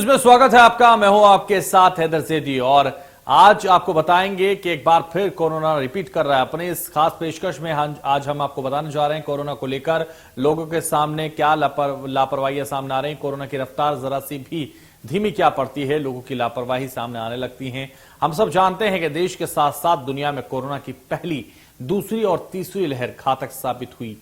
News में स्वागत है आपका। मैं हूं आपके साथ हैदर ज़ैदी और आज आपको बताएंगे कि एक बार फिर कोरोना रिपीट कर रहा है। अपने इस खास पेशकश में आज हम आपको बताने जा रहे हैं कोरोना को लेकर लोगों के सामने क्या लापरवाहियां सामने आ रही हैं। कोरोना की रफ्तार जरा सी भी धीमी क्या पड़ती है, लोगों की लापरवाही सामने आने लगती है। हम सब जानते हैं कि देश के साथ साथ दुनिया में कोरोना की पहली, दूसरी और तीसरी लहर घातक साबित हुई।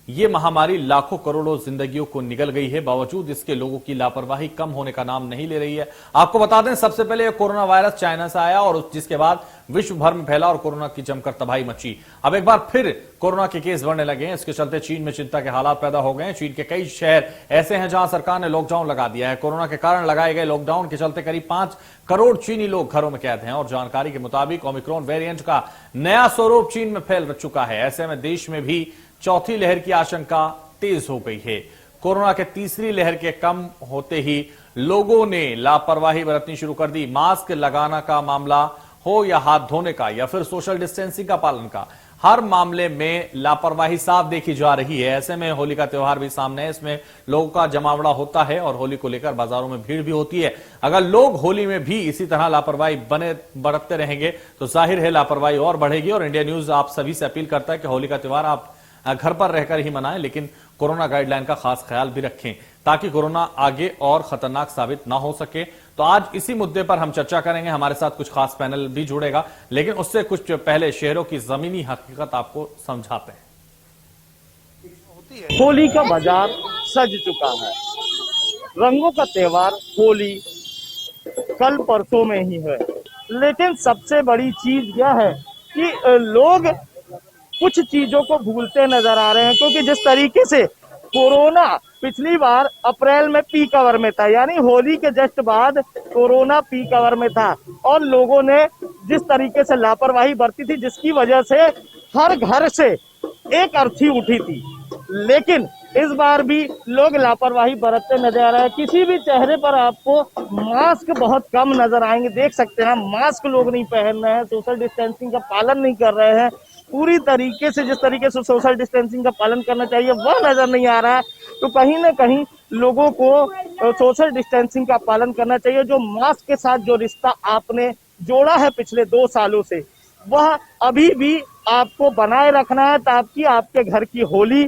ये महामारी लाखों करोड़ों जिंदगियों को निगल गई है, बावजूद इसके लोगों की लापरवाही कम होने का नाम नहीं ले रही है। आपको बता दें, सबसे पहले कोरोना वायरस चाइना से आया और जिसके बाद विश्व भर में फैला और कोरोना की जमकर तबाही मची। अब एक बार फिर कोरोना के केस बढ़ने लगे हैं। इसके चलते चीन में चिंता के हालात पैदा हो गए हैं। चीन के कई शहर ऐसे हैं जहां सरकार ने लॉकडाउन लगा दिया है। कोरोना के कारण लगाए गए लॉकडाउन के चलते करीब 5 करोड़ चीनी लोग घरों में कैद हैं और जानकारी के मुताबिक ओमिक्रॉन वेरिएंट का नया स्वरूप चीन में फैल चुका है। ऐसे में देश में भी चौथी लहर की आशंका तेज हो गई है। कोरोना के तीसरी लहर के कम होते ही लोगों ने लापरवाही बरतनी शुरू कर दी। मास्क लगाना का मामला हो या हाथ धोने का या फिर सोशल डिस्टेंसिंग का पालन का, हर मामले में लापरवाही साफ देखी जा रही है। ऐसे में होली का त्योहार भी सामने है। इसमें लोगों का जमावड़ा होता है और होली को लेकर बाजारों में भीड़ भी होती है। अगर लोग होली में भी इसी तरह लापरवाही बरतते रहेंगे तो जाहिर है लापरवाही और बढ़ेगी। और इंडिया न्यूज आप सभी से अपील करता है कि होली का त्योहार आप घर पर रहकर ही मनाएं, लेकिन कोरोना गाइडलाइन का खास ख्याल भी रखें ताकि कोरोना आगे और खतरनाक साबित ना हो सके। तो आज इसी मुद्दे पर हम चर्चा करेंगे। हमारे साथ कुछ खास पैनल भी जुड़ेगा, लेकिन उससे कुछ पहले शहरों की जमीनी हकीकत आपको समझाते हैं। होली का बाजार सज चुका है। रंगों का त्योहार होली कल परसों में ही है, लेकिन सबसे बड़ी चीज यह है कि लोग कुछ चीजों को भूलते नजर आ रहे हैं, क्योंकि जिस तरीके से कोरोना पिछली बार अप्रैल में पीक आवर में था, यानी होली के जस्ट बाद कोरोना पीक आवर में था और लोगों ने जिस तरीके से लापरवाही बरती थी, जिसकी वजह से हर घर से एक अर्थी उठी थी। लेकिन इस बार भी लोग लापरवाही बरतते नजर आ रहे हैं। किसी भी चेहरे पर आपको मास्क बहुत कम नजर आएंगे। देख सकते हैं, मास्क लोग नहीं पहन रहे हैं, सोशल डिस्टेंसिंग का पालन नहीं कर रहे हैं। पूरी तरीके से जिस तरीके से सोशल डिस्टेंसिंग का पालन करना चाहिए वह नजर नहीं आ रहा है। तो कहीं ना कहीं लोगों को सोशल डिस्टेंसिंग का पालन करना चाहिए। जो मास्क के साथ जो रिश्ता आपने जोड़ा है पिछले 2 सालों से, वह अभी भी आपको बनाए रखना है ताकि आपके घर की होली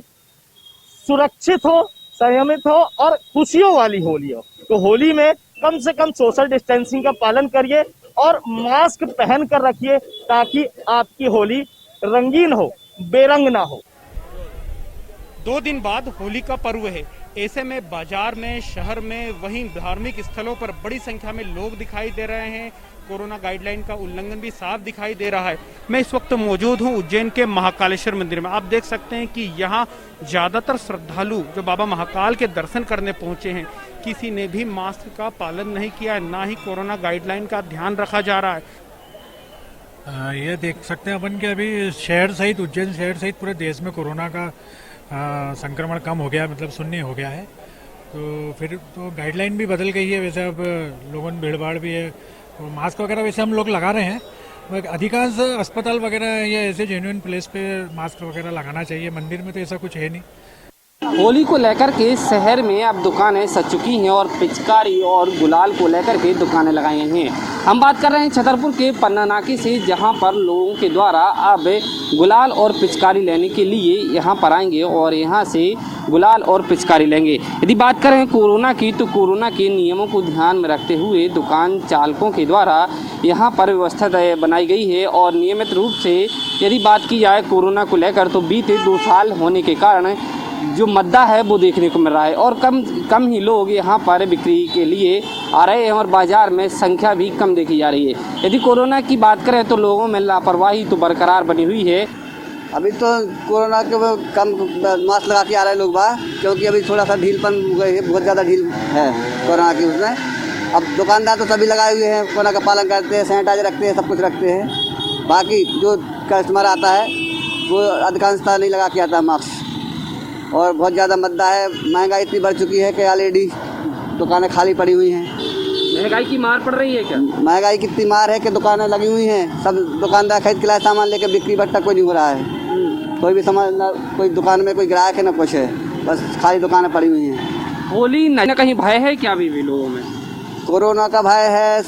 सुरक्षित हो, संयमित हो और खुशियों वाली होली हो। तो होली में कम से कम सोशल डिस्टेंसिंग का पालन करिए और मास्क पहन कर रखिए ताकि आपकी होली रंगीन हो, बेरंग ना हो। 2 दिन बाद होली का पर्व है। ऐसे में बाजार में, शहर में, वहीं धार्मिक स्थलों पर बड़ी संख्या में लोग दिखाई दे रहे हैं। कोरोना गाइडलाइन का उल्लंघन भी साफ दिखाई दे रहा है। मैं इस वक्त मौजूद हूं उज्जैन के महाकालेश्वर मंदिर में। आप देख सकते हैं कि यहाँ ज्यादातर श्रद्धालु जो बाबा महाकाल के दर्शन करने पहुंचे हैं, किसी ने भी मास्क का पालन नहीं किया, ना ही कोरोना गाइडलाइन का ध्यान रखा जा रहा है। ये देख सकते हैं अपन कि अभी शहर सहित, उज्जैन शहर सहित पूरे देश में कोरोना का संक्रमण कम हो गया, मतलब शून्य हो गया है। तो फिर तो गाइडलाइन भी बदल गई है। वैसे अब लोगों में भीड़भाड़ भी है और मास्क वगैरह वैसे हम लोग लगा रहे हैं। अधिकांश अस्पताल वगैरह या ऐसे जेन्युइन प्लेस पे मास्क वगैरह लगाना चाहिए। मंदिर में तो ऐसा कुछ है नहीं। होली को लेकर के शहर में अब दुकानें सज चुकी हैं और पिचकारी और गुलाल को लेकर के दुकानें लगाई हैं। हम बात कर रहे हैं छतरपुर के पन्ना नाके से, जहां पर लोगों के द्वारा अब गुलाल और पिचकारी लेने के लिए यहां पर आएंगे और यहां से गुलाल और पिचकारी लेंगे। यदि बात करें कोरोना की, तो कोरोना के नियमों को ध्यान में रखते हुए दुकान चालकों के द्वारा यहां पर व्यवस्था बनाई गई है और नियमित रूप से यदि बात की जाए कोरोना को लेकर, तो बीते 2 साल होने के कारण जो मद्दा है वो देखने को मिल रहा है और कम ही लोग यहाँ पर बिक्री के लिए आ रहे हैं और बाजार में संख्या भी कम देखी जा रही है। यदि कोरोना की बात करें तो लोगों में लापरवाही तो बरकरार बनी हुई है। अभी तो कोरोना के कम मास्क लगा के आ रहे हैं लोग बाहर, क्योंकि अभी थोड़ा सा ढीलपन हो गई है, बहुत ज़्यादा ढील है कोरोना की उसमें। अब दुकानदार तो सभी लगाए हुए हैं, कोरोना का पालन करते हैं, सैनिटाइजर रखते हैं, सब कुछ रखते हैं। बाकी जो कस्टमर आता है वो अधिकांशतः नहीं लगा के आता मास्क। और बहुत ज़्यादा मद्दा है, महंगाई इतनी बढ़ चुकी है कि ऑलरेडी दुकानें खाली पड़ी हुई हैं। महंगाई की मार पड़ रही है क्या? महंगाई की इतनी मार है कि दुकानें लगी हुई हैं, सब दुकानदार खरीद के लाए सामान लेके बिक्री बट्टा कोई नहीं हो रहा है। कोई भी सामान ना, कोई दुकान में कोई ग्राहक है ना कुछ है, बस खाली दुकानें पड़ी हुई हैं। होली न कहीं भय है क्या अभी भी लोगों में? कोरोना का भय है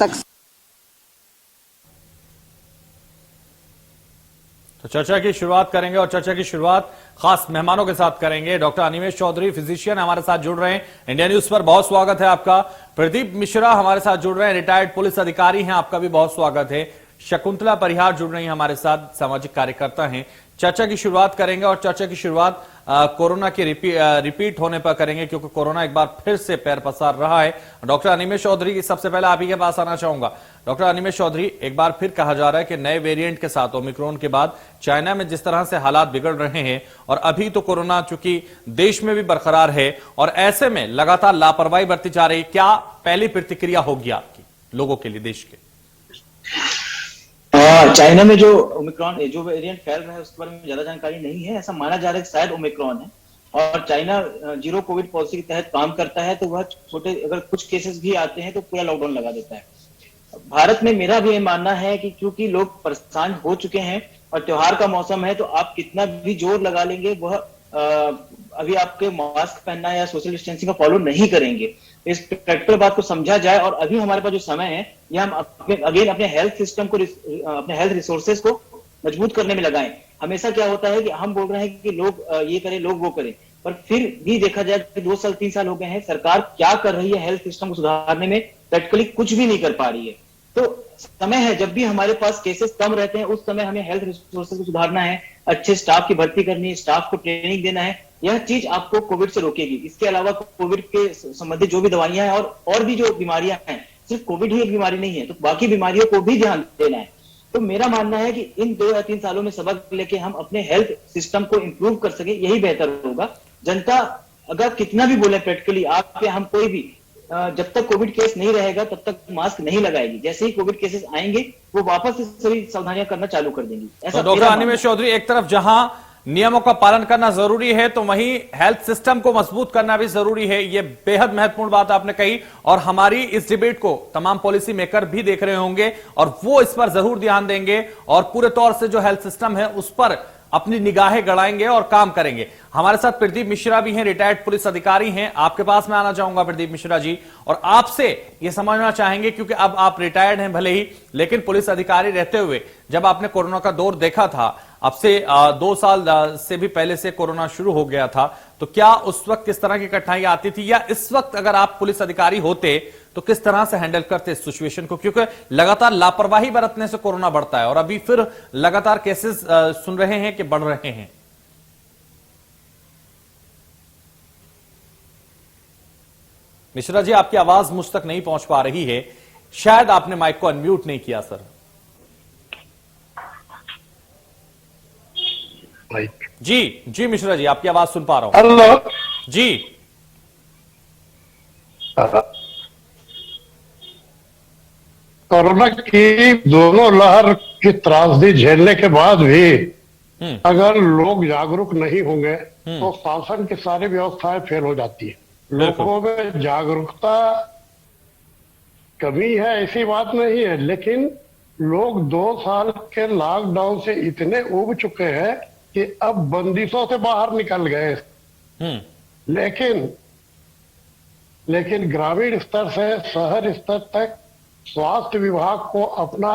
तो चर्चा की शुरुआत करेंगे और चर्चा की शुरुआत खास मेहमानों के साथ करेंगे। डॉक्टर अनिमेष चौधरी फिजिशियन हमारे साथ जुड़ रहे हैं, इंडिया न्यूज पर बहुत स्वागत है आपका। प्रदीप मिश्रा हमारे साथ जुड़ रहे हैं, रिटायर्ड पुलिस अधिकारी हैं, आपका भी बहुत स्वागत है। शकुंतला परिहार जुड़ रही हैं हमारे साथ, सामाजिक कार्यकर्ता हैं। चर्चा की शुरुआत करेंगे और चर्चा की शुरुआत कोरोना के रिपीट होने पर करेंगे, क्योंकि कोरोना एक बार फिर से पैर पसार रहा है। डॉक्टर अनिमेष चौधरी, सबसे पहले आप ही के पास आना चाहूंगा। डॉक्टर अनिमेष चौधरी, एक बार फिर कहा जा रहा है कि नए वेरिएंट के साथ ओमिक्रॉन के बाद चाइना में जिस तरह से हालात बिगड़ रहे हैं और अभी तो कोरोना चूंकि देश में भी बरकरार है और ऐसे में लगातार लापरवाही बरती जा रही, क्या पहली प्रतिक्रिया होगी आपकी लोगों के लिए, देश के? चाइना में जो ओमिक्रॉन जो वेरिएंट फैल रहा है उसके बारे में ज्यादा जानकारी नहीं है। ऐसा माना जा रहा है कि शायद ओमिक्रॉन है और चाइना जीरो कोविड पॉलिसी के तहत काम करता है, तो वह छोटे अगर कुछ केसेस भी आते हैं तो पूरा लॉकडाउन लगा देता है। भारत में मेरा भी ये मानना है कि क्योंकि लोग परेशान हो चुके हैं और त्योहार का मौसम है, तो आप कितना भी जोर लगा लेंगे वह अभी आपके मास्क पहनना या सोशल डिस्टेंसिंग का फॉलो नहीं करेंगे। इस प्रैक्टिकल बात को समझा जाए और अभी हमारे पास जो समय है यह हम अपने हेल्थ सिस्टम को, अपने हेल्थ रिसोर्सेज को मजबूत करने में लगाएं। हमेशा क्या होता है कि हम बोल रहे हैं कि लोग ये करें, लोग वो करें, पर फिर भी देखा जाए कि 2 साल 3 साल हो गए हैं, सरकार क्या कर रही है हेल्थ सिस्टम को सुधारने में? प्रैक्टिकली कुछ भी नहीं कर पा रही है। तो समय है, जब भी हमारे पास केसेस कम रहते हैं उस समय हमें हेल्थ रिसोर्सेज को सुधारना है, अच्छे स्टाफ की भर्ती करनी है, स्टाफ को ट्रेनिंग देना है। यह चीज आपको कोविड से रोकेगी। इसके अलावा कोविड के संबंधित जो भी दवाइयां हैं और भी जो बीमारियां हैं, सिर्फ कोविड ही एक बीमारी नहीं है, तो बाकी बीमारियों को भी ध्यान देना है। तो मेरा मानना है कि इन 2 या 3 सालों में सबक लेके हम अपने हेल्थ सिस्टम को इंप्रूव कर सके, यही बेहतर होगा। जनता अगर कितना भी बोले प्रैक्टिकली, आप या हम कोई भी, जब तक कोविड केस नहीं रहेगा तब तक मास्क नहीं लगाएगी। जैसे ही कोविड केसेस आएंगे वो वापस से सभी सावधानियां करना चालू कर देंगी। ऐसा तो डॉक्टर अनिमेष चौधरी, एक तरफ जहां नियमों का पालन करना जरूरी है तो वहीं हेल्थ सिस्टम को मजबूत करना भी जरूरी है। यह बेहद महत्वपूर्ण बात आपने कही और हमारी इस डिबेट को तमाम पॉलिसी मेकर भी देख रहे होंगे और वो इस पर जरूर ध्यान देंगे और पूरे तौर से जो हेल्थ सिस्टम है उस पर अपनी निगाहें गड़ाएंगे और काम करेंगे। हमारे साथ प्रदीप मिश्रा भी हैं, रिटायर्ड पुलिस अधिकारी हैं। आपके पास मैं आना चाहूंगा प्रदीप मिश्रा जी, और आपसे यह समझना चाहेंगे, क्योंकि अब आप रिटायर्ड हैं भले ही, लेकिन पुलिस अधिकारी रहते हुए जब आपने कोरोना का दौर देखा था, अब से 2 साल से भी पहले से कोरोना शुरू हो गया था, तो क्या उस वक्त किस तरह की कठिनाइयां आती थी, या इस वक्त अगर आप पुलिस अधिकारी होते तो किस तरह से हैंडल करते इस सिचुएशन को? क्योंकि लगातार लापरवाही बरतने से कोरोना बढ़ता है और अभी फिर लगातार केसेस सुन रहे हैं कि बढ़ रहे हैं। मिश्रा जी, आपकी आवाज मुझ तक नहीं पहुंच पा रही है, शायद आपने माइक को अनम्यूट नहीं किया सर। जी मिश्रा जी, आपकी आवाज सुन पा रहा हूं। हेलो जी। कोरोना की दोनों लहर की त्रासदी झेलने के बाद भी अगर लोग जागरूक नहीं होंगे तो शासन की सारी व्यवस्थाएं फेल हो जाती है। लोगों में जागरूकता कमी है ऐसी बात नहीं है, लेकिन लोग 2 साल के लॉकडाउन से इतने उब चुके हैं कि अब बंदिशों से बाहर निकल गए। लेकिन ग्रामीण स्तर से शहर स्तर तक स्वास्थ्य विभाग को अपना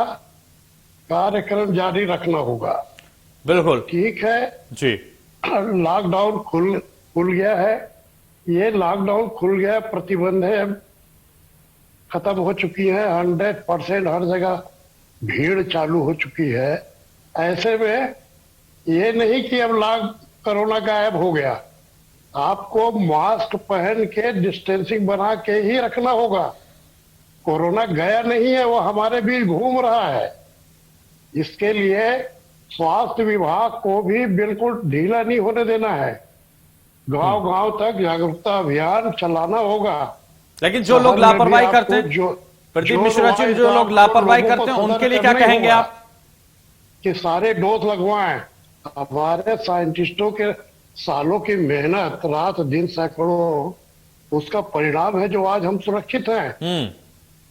कार्यक्रम जारी रखना होगा। बिल्कुल ठीक है जी। लॉकडाउन खुल गया है, ये लॉकडाउन खुल गया, प्रतिबंधें खत्म हो चुकी है, 100% हर जगह भीड़ चालू हो चुकी है। ऐसे में ये नहीं कि अब कोरोना गायब हो गया, आपको मास्क पहन के डिस्टेंसिंग बना के ही रखना होगा। कोरोना गया नहीं है, वो हमारे बीच घूम रहा है। इसके लिए स्वास्थ्य विभाग को भी बिल्कुल ढीला नहीं होने देना है, गांव-गांव तक जागरूकता अभियान चलाना होगा। लेकिन जो लोग लापरवाही करते हैं, प्रदीप मिश्रा जी, जो लोग लापरवाही करते हैं उनके लिए क्या कहेंगे आप? कि सारे डोज लगवाएं। हमारे साइंटिस्टों के सालों की मेहनत, रात दिन सैकड़ों, उसका परिणाम है जो आज हम सुरक्षित हैं।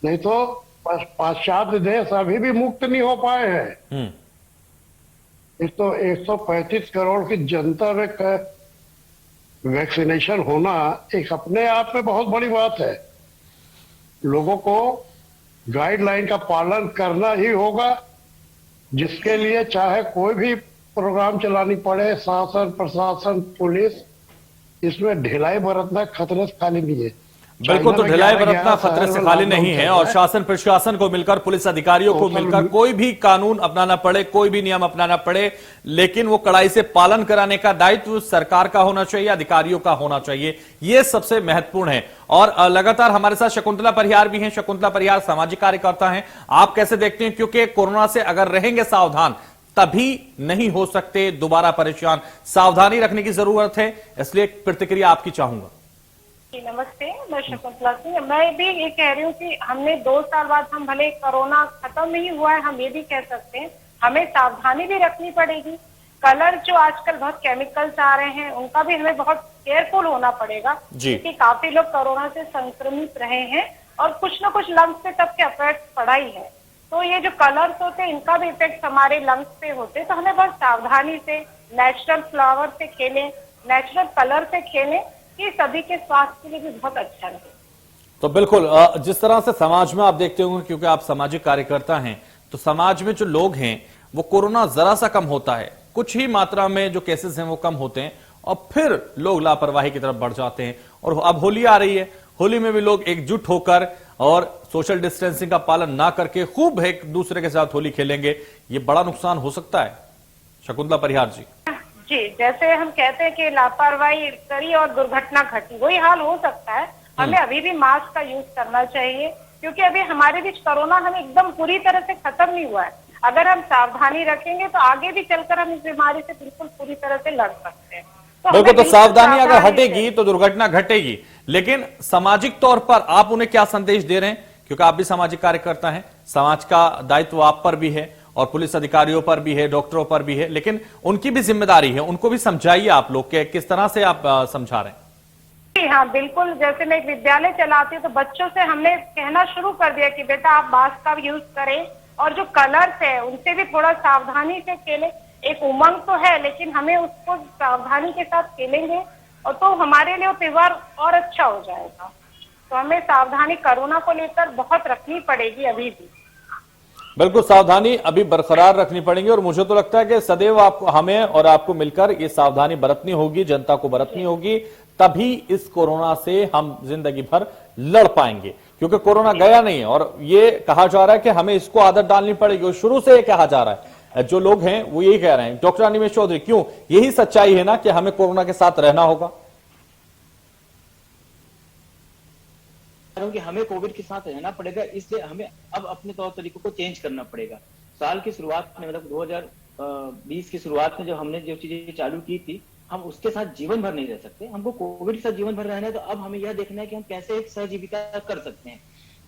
नहीं तो पाश्चात्य देश अभी भी मुक्त नहीं हो पाए हैं। इस तो 135 करोड़ की जनता में वैक्सीनेशन होना एक अपने आप में बहुत बड़ी बात है। लोगों को गाइडलाइन का पालन करना ही होगा, जिसके लिए चाहे कोई भी प्रोग्राम चलानी पड़े, शासन प्रशासन पुलिस इसमें ढिलाई बरतना खतरे से खाली नहीं है। बिल्कुल, तो ढिलाई बरतना खतरे से खाली नहीं है और शासन प्रशासन को मिलकर, पुलिस अधिकारियों को मिलकर कोई भी कानून अपनाना पड़े, कोई भी नियम अपनाना पड़े, लेकिन वो कड़ाई से पालन कराने का दायित्व सरकार का होना चाहिए, अधिकारियों का होना चाहिए। ये सबसे महत्वपूर्ण है। और लगातार हमारे साथ शकुंतला परिहार भी हैं। शकुंतला परिहार सामाजिक कार्यकर्ता हैं, आप कैसे देखते हैं? क्योंकि कोरोना से अगर रहेंगे सावधान तभी नहीं हो सकते दोबारा परेशान, सावधानी रखने की जरूरत है, इसलिए प्रतिक्रिया आपकी चाहूंगा। जी नमस्ते, मैं शकुंतला सिंह। मैं भी ये कह रही हूँ कि हमने 2 साल बाद, हम भले कोरोना खत्म नहीं हुआ है, हम ये भी कह सकते हैं हमें सावधानी भी रखनी पड़ेगी। कलर जो आजकल बहुत केमिकल्स आ रहे हैं उनका भी हमें बहुत केयरफुल होना पड़ेगा, क्योंकि काफी लोग कोरोना से संक्रमित रहे हैं और कुछ न कुछ लंग्स पे तब के इफेक्ट पड़ा ही है। तो ये जो कलर्स होते हैं इनका भी इफेक्ट हमारे लंग्स पे होते हैं, तो हमें बहुत सावधानी से नेचुरल फ्लावर से खेलें, नेचुरल कलर से खेलें, ये सभी के स्वास्थ्य के लिए भी बहुत अच्छा है। तो बिल्कुल, जिस तरह से समाज में आप देखते होंगे, क्योंकि आप सामाजिक कार्यकर्ता हैं, तो समाज में जो लोग हैं वो कोरोना जरा सा कम होता है, कुछ ही मात्रा में जो केसेस हैं वो कम होते हैं और फिर लोग लापरवाही की तरफ बढ़ जाते हैं। और अब होली आ रही है, होली में भी लोग एकजुट होकर और सोशल डिस्टेंसिंग का पालन ना करके खूब एक दूसरे के साथ होली खेलेंगे, ये बड़ा नुकसान हो सकता है। शकुंतला परिहार जी। जी, जैसे हम कहते हैं कि लापरवाही करी और दुर्घटना घटी, वही हाल हो सकता है। हमें अभी भी मास्क का यूज करना चाहिए, क्योंकि अभी हमारे बीच कोरोना हमें एकदम पूरी तरह से खत्म नहीं हुआ है। अगर हम सावधानी रखेंगे तो आगे भी चलकर हम इस बीमारी से बिल्कुल पूरी तरह से लड़ सकते हैं। बिल्कुल, तो सावधानी अगर हटेगी तो दुर्घटना घटेगी, लेकिन सामाजिक तौर पर आप उन्हें क्या संदेश दे रहे हैं? क्योंकि आप भी सामाजिक कार्यकर्ता हैं, समाज का दायित्व आप पर भी है और पुलिस अधिकारियों पर भी है, डॉक्टरों पर भी है, लेकिन उनकी भी जिम्मेदारी है, उनको भी समझाइए आप लोग के किस तरह से आप समझा रहे हैं। जी हाँ, बिल्कुल। जैसे मैं एक विद्यालय चलाती हूँ तो बच्चों से हमने कहना शुरू कर दिया कि बेटा आप मास्क का यूज करें और जो कलर्स है उनसे भी थोड़ा सावधानी से खेलें। एक उमंग तो है, लेकिन हमें उसको सावधानी के साथ खेलेंगे और तो हमारे लिए वो त्योहार और अच्छा हो जाएगा। तो हमें सावधानी कोरोना को लेकर बहुत रखनी पड़ेगी अभी भी। बिल्कुल, सावधानी अभी बरकरार रखनी पड़ेगी और मुझे तो लगता है कि सदैव आपको, हमें और आपको मिलकर ये सावधानी बरतनी होगी, जनता को बरतनी होगी, तभी इस कोरोना से हम जिंदगी भर लड़ पाएंगे। क्योंकि कोरोना गया नहीं है और ये कहा जा रहा है कि हमें इसको आदत डालनी पड़ेगी, और शुरू से ये कहा जा रहा है, जो लोग हैं वो यही कह रहे हैं। डॉक्टर अनिमेष चौधरी, क्यों यही सच्चाई है ना कि हमें कोरोना के साथ रहना होगा? कि हमें कोविड के साथ रहना पड़ेगा, इसलिए हमें अब अपने तौर तरीकों को चेंज करना पड़ेगा। साल की शुरुआत में, मतलब 2020 की शुरुआत में जो हमने जो चीजें चालू की थी, हम उसके साथ जीवन भर नहीं रह सकते। हमको कोविड के साथ जीवन भर रहना है, तो अब हमें यह देखना है कि हम कैसे एक सहजीविता कर सकते हैं।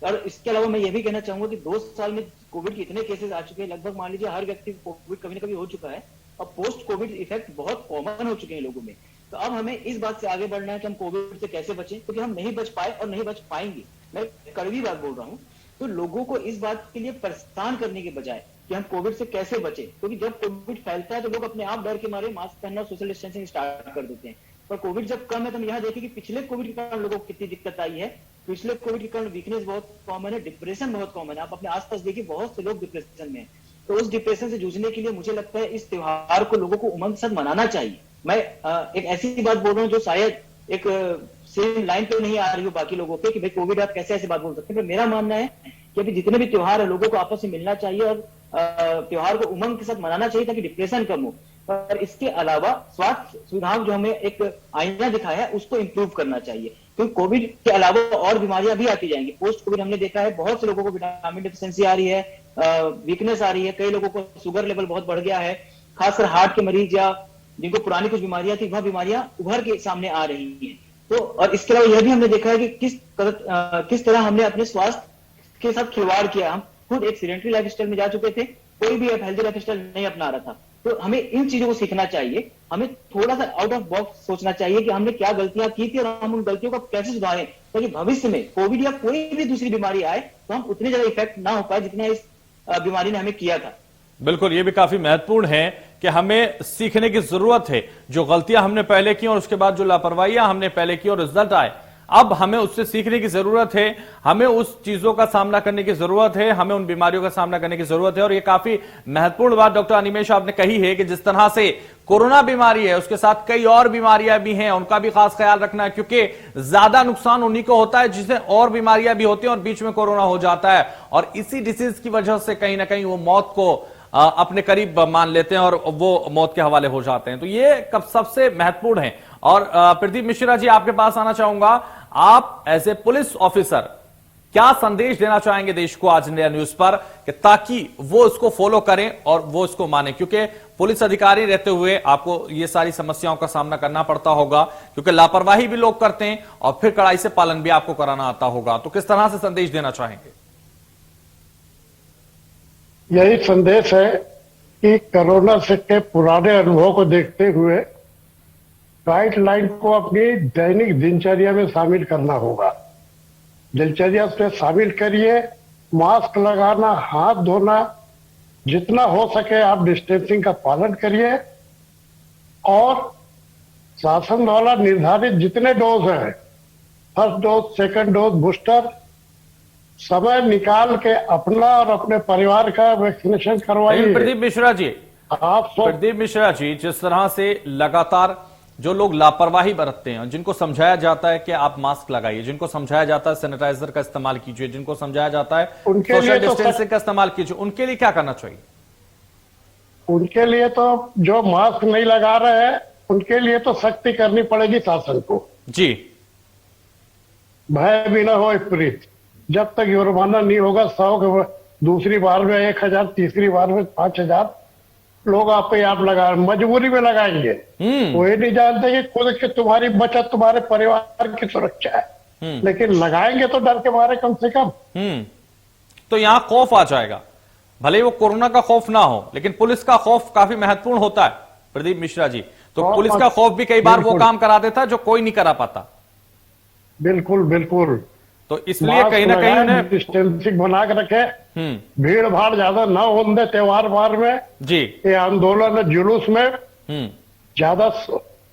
और इसके अलावा मैं ये भी कहना चाहूंगा कि 2 साल में कोविड के इतने केसेस आ चुके हैं, लगभग मान लीजिए हर व्यक्ति को कोविड कभी ना कभी हो चुका है और पोस्ट कोविड इफेक्ट बहुत कॉमन हो चुके हैं लोगों में। तो अब हमें इस बात से आगे बढ़ना है कि हम कोविड से कैसे बचें, क्योंकि हम नहीं बच पाए और नहीं बच पाएंगे। मैं कड़वी बात बोल रहा हूँ। तो लोगों को इस बात के लिए परेशान करने के बजाय कि हम कोविड से कैसे बचें, क्योंकि जब कोविड फैलता है तो लोग अपने आप डर के मारे मास्क पहनना, सोशल डिस्टेंसिंग स्टार्ट कर देते हैं। पर कोविड जब कम है तो हम यहाँ देखें कि पिछले कोविड के कारण लोगों को कितनी दिक्कत आई है। पिछले कोविड के कारण वीकनेस बहुत कॉमन है, डिप्रेशन बहुत कॉमन है। आप अपने आसपास देखिए, बहुत से लोग डिप्रेशन में हैं। तो उस डिप्रेशन से जूझने के लिए मुझे लगता है इस त्योहार को लोगों को उमंग से मनाना चाहिए। मैं एक ऐसी बात बोल रहा हूँ जो शायद एक सेम लाइन पे नहीं आ रही हो बाकी लोगों पे कि भाई कोविड आप कैसे ऐसे बात बोल सकते हैं। पर मेरा मानना है कि अभी जितने भी त्योहार है लोगों को आपस में मिलना चाहिए और त्योहार को उमंग के साथ मनाना चाहिए ताकि डिप्रेशन कम हो। पर इसके अलावा स्वास्थ्य सुविधाओं जो हमें एक आईना दिखाया है उसको इंप्रूव करना चाहिए, क्योंकि कोविड के अलावा और बीमारियां भी आती जाएंगी। पोस्ट कोविड हमने देखा है बहुत से लोगों को विटामिन डिफिशियंसी आ रही है, वीकनेस आ रही है, कई लोगों को शुगर लेवल बहुत बढ़ गया है, खासकर हार्ट के मरीज या जिनको पुरानी कुछ बीमारियां थी वह बीमारियां उभर के सामने आ रही हैं। तो और इसके अलावा यह भी हमने देखा है कि किस तरह हमने अपने स्वास्थ्य के साथ खिलवाड़ किया। हम खुद एक सीडेंटरी लाइफस्टाइल में जा चुके थे, कोई भी अब हेल्दी लाइफस्टाइल नहीं अपना रहा था। तो हमें इन चीजों को सीखना चाहिए, हमें थोड़ा सा आउट ऑफ बॉक्स सोचना चाहिए कि हमने क्या गलतियां की थी और हम उन गलतियों को कैसे सुधारें, ताकि भविष्य में कोविड या कोई भी दूसरी बीमारी आए तो हम उतने ज्यादा इफेक्ट ना हो पाए जितना इस बीमारी ने हमें किया था। बिल्कुल, ये भी काफी महत्वपूर्ण है कि हमें सीखने की जरूरत है। जो गलतियां हमने पहले की और उसके बाद जो लापरवाहियां हमने पहले की और रिजल्ट आए, अब हमें उससे सीखने की जरूरत है, हमें उस चीजों का सामना करने की जरूरत है, हमें उन बीमारियों का सामना करने की जरूरत है। और ये काफी महत्वपूर्ण बात डॉक्टर अनिमेष आपने कही है कि जिस तरह से कोरोना बीमारी है उसके साथ कई और बीमारियां भी हैं, उनका भी खास ख्याल रखना है, क्योंकि ज्यादा नुकसान उन्हीं को होता है जिसे और बीमारियां भी होती हैं और बीच में कोरोना हो जाता है, और इसी डिसीज की वजह से कहीं ना कहीं वो मौत को अपने करीब मान लेते हैं और वो मौत के हवाले हो जाते हैं। तो ये कब सबसे महत्वपूर्ण है। और प्रदीप मिश्रा जी, आपके पास आना चाहूंगा। आप एज ए पुलिस ऑफिसर क्या संदेश देना चाहेंगे देश को आज इंडिया न्यूज पर, कि ताकि वो इसको फॉलो करें और वो इसको माने, क्योंकि पुलिस अधिकारी रहते हुए आपको ये सारी समस्याओं का सामना करना पड़ता होगा, क्योंकि लापरवाही भी लोग करते हैं और फिर कड़ाई से पालन भी आपको कराना आता होगा। तो किस तरह से संदेश देना चाहेंगे? यही संदेश है कि कोरोना से के पुराने अनुभव को देखते हुए गाइडलाइन को अपनी दैनिक दिनचर्या में शामिल करना होगा। दिनचर्या से शामिल करिए, मास्क लगाना, हाथ धोना, जितना हो सके आप डिस्टेंसिंग का पालन करिए, और शासन द्वारा निर्धारित जितने डोज हैं, first dose, second dose, booster, समय निकाल के अपना और अपने परिवार का वैक्सीनेशन करवाइए। प्रदीप मिश्रा जी, प्रदीप मिश्रा जी, जिस तरह से लगातार जो लोग लापरवाही बरतते हैं, जिनको समझाया जाता है कि आप मास्क लगाइए, जिनको समझाया जाता है सैनिटाइजर का इस्तेमाल कीजिए, जिनको समझाया जाता है सोशल डिस्टेंसिंग का इस्तेमाल कीजिए, उनके लिए क्या करना चाहिए? उनके लिए तो जो मास्क नहीं लगा रहे हैं उनके लिए तो सख्ती करनी पड़ेगी शासन को जी। भय भी ना हो विपरीत। जब तक जुर्माना नहीं होगा 100 के दूसरी बार में 1000, तीसरी बार में 5000 लोग आप पे आप लगा मजबूरी में लगाएंगे। कोई नहीं जानते कि खुद की तुम्हारी बचत तुम्हारे परिवार की सुरक्षा है, लेकिन लगाएंगे तो डर के मारे कम से कम। तो यहां खौफ आ जाएगा, भले ही वो कोरोना का खौफ ना हो, लेकिन पुलिस का खौफ काफी महत्वपूर्ण होता है प्रदीप मिश्रा जी। तो पुलिस का खौफ भी कई बार वो काम करा देता है जो कोई नहीं करा पाता। बिल्कुल बिल्कुल। तो इसलिए कहीं ना कहीं उन्हें डिस्टेंसिंग बना के रखे, भीड़ भाड़ ज्यादा न होने त्योहार बार में जी, ये आंदोलन जुलूस में ज्यादा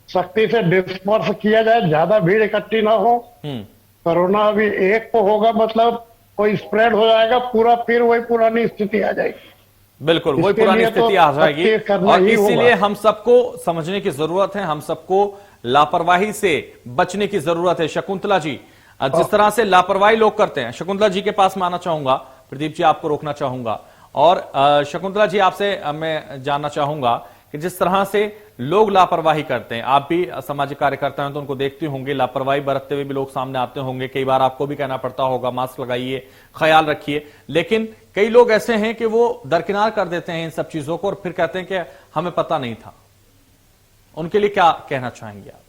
सख्ती से डिस्पर्स किया जाए, ज्यादा भीड़ इकट्ठी ना हो। कोरोना अभी एक को होगा मतलब कोई स्प्रेड हो जाएगा पूरा, फिर वही पुरानी स्थिति आ जाएगी। बिल्कुल वही पुरानी स्थिति आ जाएगी। और इसीलिए हम सबको समझने की जरूरत है, हम सबको लापरवाही से बचने की जरूरत है। शकुंतला जी, जिस तरह से लापरवाही लोग करते हैं, शकुंतला जी के पास मैं आना चाहूंगा, प्रदीप जी आपको रोकना चाहूंगा। और शकुंतला जी, आपसे मैं जानना चाहूंगा कि जिस तरह से लोग लापरवाही करते हैं, आप भी सामाजिक कार्यकर्ता हैं तो उनको देखते होंगे, लापरवाही बरतते हुए भी लोग सामने आते होंगे, कई बार आपको भी कहना पड़ता होगा मास्क लगाइए, ख्याल रखिए, लेकिन कई लोग ऐसे हैं कि वो दरकिनार कर देते हैं इन सब चीजों को और फिर कहते हैं कि हमें पता नहीं था। उनके लिए क्या कहना चाहेंगे आप?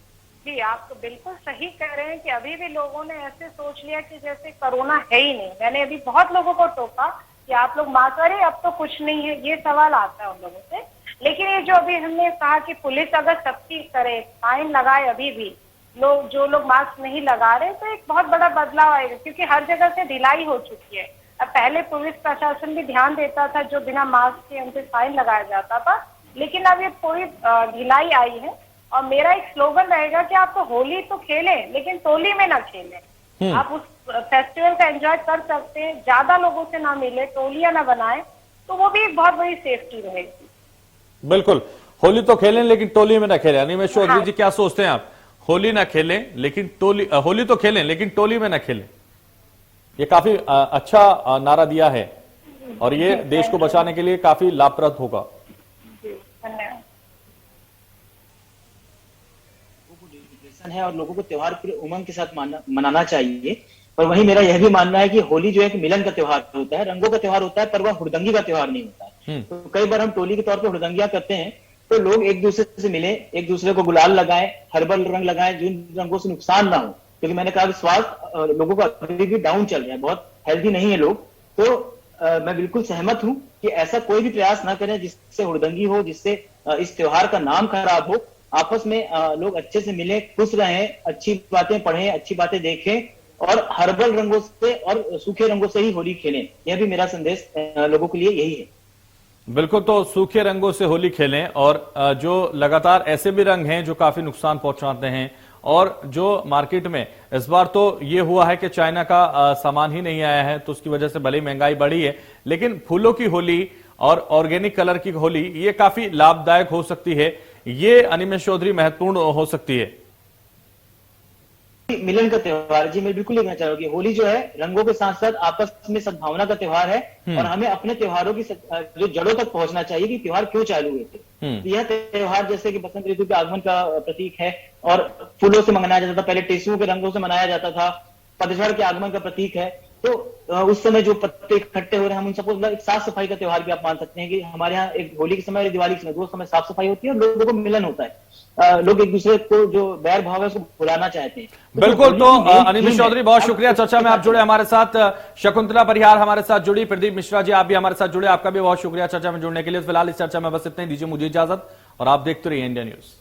जी, आप तो बिल्कुल सही कह रहे हैं कि अभी भी लोगों ने ऐसे सोच लिया कि जैसे कोरोना है ही नहीं। मैंने अभी बहुत लोगों को टोका कि आप लोग मास्क, अरे अब तो कुछ नहीं है, ये सवाल आता है उन लोगों से। लेकिन ये जो अभी हमने कहा कि पुलिस अगर सख्ती करे, फाइन लगाए, अभी भी जो लोग मास्क नहीं लगा रहे, तो एक बहुत बड़ा बदलाव आएगा, क्योंकि हर जगह से ढिलाई हो चुकी है। अब पहले पुलिस प्रशासन भी ध्यान देता था, जो बिना मास्क के उन पे फाइन लगाया जाता था, लेकिन अब ये पूरी ढिलाई आई है। और मेरा एक स्लोगन रहेगा कि आप तो होली तो खेलें, लेकिन टोली में ना खेलें। आप उस फेस्टिवल का एंजॉय कर सकते हैं, ज्यादा लोगों से ना मिले, टोलियां ना बनाएं, तो वो भी एक बहुत बड़ी सेफ्टी रहेगी। बिल्कुल, होली तो खेलें लेकिन टोली में ना खेलें। अनिमेष चौधरी जी, क्या सोचते हैं आप? होली ना खेलें लेकिन होली तो खेलें लेकिन टोली में ना खेलें, ये काफी अच्छा नारा दिया है और ये देश को बचाने के लिए काफी लाभप्रद होगा। है और लोगों को त्योहार पूरे उमंग के साथ मनाना चाहिए। और वहीं मेरा यह भी मानना है कि होली जो है कि मिलन का त्योहार होता है, रंगों का त्योहार होता है, पर वह हुड़दंगी का त्योहार नहीं होता है। तो कई बार हम टोली के तौर पर हुड़दंगियां करते हैं, तो लोग एक दूसरे से मिले, एक दूसरे को गुलाल लगाएं, हर्बल रंग लगाएं, जिन रंगों से नुकसान ना हो, क्योंकि मैंने कहा कि स्वास्थ्य लोगों का अभी भी डाउन चल रहा है, बहुत हेल्दी नहीं है लोग। तो मैं बिल्कुल सहमत हूं कि ऐसा कोई भी प्रयास ना करें जिससे हुड़दंगी हो, जिससे इस त्योहार का नाम खराब हो। आपस में लोग अच्छे से मिलें, खुश रहें, अच्छी बातें पढ़ें, अच्छी बातें देखें और हर्बल रंगों से और सूखे रंगों से ही होली खेलें। यह भी मेरा संदेश लोगों के लिए यही है। बिल्कुल, तो सूखे रंगों से होली खेलें और जो लगातार ऐसे भी रंग हैं जो काफी नुकसान पहुंचाते हैं और जो मार्केट में इस बार तो ये हुआ है कि चाइना का सामान ही नहीं आया है, तो उसकी वजह से भले ही महंगाई बढ़ी है, लेकिन फूलों की होली और ऑर्गेनिक कलर की होली ये काफी लाभदायक हो सकती है। ये अनिमेष चौधरी महत्वपूर्ण हो सकती है। मिलन का त्योहार जी, मैं बिल्कुल कहना चाहूंगी, होली जो है रंगों के साथ साथ आपस में सद्भावना का त्योहार है और हमें अपने त्योहारों की जो जड़ों तक पहुंचना चाहिए कि त्योहार क्यों चालू हुए थे। यह त्योहार जैसे कि बसंत ऋतु के आगमन का प्रतीक है और फूलों से मनाया जाता था, पहले टेसुओं के रंगों से मनाया जाता था, पतझड़ के आगमन का प्रतीक है। तो उस समय जो पत्ते इकट्ठे हो रहे हैं, हम उन सबको मतलब एक साफ सफाई का त्योहार भी आप मान सकते हैं कि हमारे यहाँ एक होली के समय और दिवाली के समय दो समय साफ सफाई होती है और लोगों को मिलन होता है। लोग एक दूसरे को जो बैर भाव है उसको भुलाना चाहते हैं। बिल्कुल, तो अनिमेष चौधरी बहुत शुक्रिया, चर्चा में आप जुड़े हमारे साथ। शकुंतला परिहार हमारे साथ जुड़ी, प्रदीप मिश्रा जी आप भी हमारे साथ जुड़े, आपका भी बहुत शुक्रिया चर्चा में जुड़ने के लिए। फिलहाल इस चर्चा में बस इतने, दीजिए मुझे इजाजत और आप देखते रहिए इंडिया न्यूज।